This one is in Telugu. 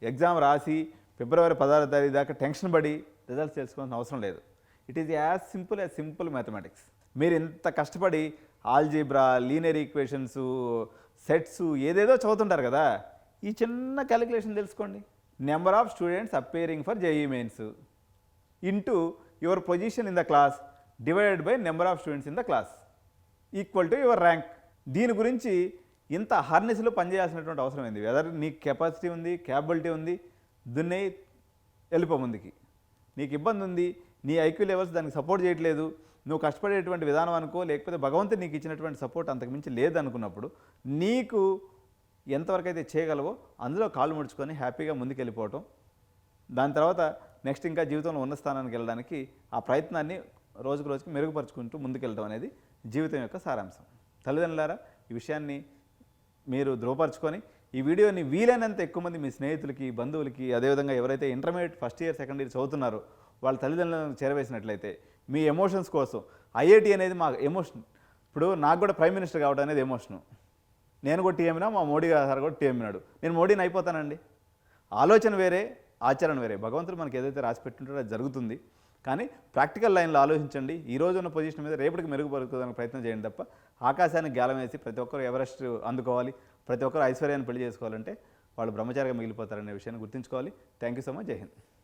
ఎగ్జామ్ రాసి ఫిబ్రవరి 16వ తారీఖు దాకా టెన్షన్ పడి రిజల్ట్స్ తెలుసుకోవాల్సిన అవసరం లేదు. It is as simple mathematics. మీరు ఇంత కష్టపడి ఆల్జీబ్రా, లీనియర్ ఈక్వేషన్స్, సెట్స్ ఏదేదో చదువుతుంటారు కదా, ఈ చిన్న క్యాలిక్యులేషన్ తెలుసుకోండి. Number of students appearing for JEE mains into your position in the class divided by number of students in the class equal to your rank. దీని గురించి ఇంత హార్నెస్లో పనిచేయాల్సినటువంటి అవసరం ఏంది? వెదర్ నీకు కెపాసిటీ ఉంది, క్యాపబిలిటీ ఉంది, దున్నే వెళ్ళిపో ముందుకి. నీకు ఇబ్బంది ఉంది, నీ ఐక్యూ లెవెల్స్ దానికి సపోర్ట్ చేయట్లేదు, నువ్వు కష్టపడేటువంటి విధానం అనుకో, లేకపోతే భగవంతుడు నీకు ఇచ్చినటువంటి సపోర్ట్ అంతకుమించి లేదనుకున్నప్పుడు నీకు ఎంతవరకు అయితే చేయగలవో అందులో కాళ్ళు ముడుచుకొని హ్యాపీగా ముందుకు వెళ్ళిపోవటం, దాని తర్వాత నెక్స్ట్ ఇంకా జీవితంలో ఉన్న స్థానానికి వెళ్ళడానికి ఆ ప్రయత్నాన్ని రోజుకు రోజుకు మెరుగుపరుచుకుంటూ ముందుకెళ్ళడం అనేది జీవితం యొక్క సారాంశం. తల్లిదండ్రులారా, ఈ విషయాన్ని మీరు ధృవపరచుకొని ఈ వీడియోని వీలైనంత ఎక్కువ మంది మీ స్నేహితులకి, బంధువులకి, అదేవిధంగా ఎవరైతే intermediate first year, second year చదువుతున్నారో వాళ్ళ తల్లిదండ్రులను చేరవేసినట్లయితే మీ ఎమోషన్స్ కోసం ఐఐటి అనేది మా ఎమోషన్. ఇప్పుడు నాకు కూడా ప్రైమ్ మినిస్టర్ కావడం అనేది ఎమోషను. నేను కూడా టీఎంనా, మా మోడీ గారు కూడా టీఎంనాడు, నేను మోడీని అయిపోతానండి. ఆలోచన వేరే, ఆచరణ వేరే. భగవంతుడు మనకి ఏదైతే రాసి పెట్టుంటాడో అది జరుగుతుంది. కానీ ప్రాక్టికల్ లైన్లో ఆలోచించండి. ఈ రోజు ఉన్న పొజిషన్ మీద రేపటికి మెరుగుపరుచుకోవడానికి ప్రయత్నం చేయండి తప్ప ఆకాశానికి గాలం వేసి ప్రతి ఒక్కరు ఎవరెస్ట్ అందుకోవాలి, ప్రతి ఒక్కరు ఐశ్వర్యాన్ని పెళ్లి చేసుకోవాలంటే వాళ్ళు బ్రహ్మచారిగా మిగిలిపోతారనే విషయాన్ని గుర్తుంచుకోవాలి. Thank you so much. జై హింద్.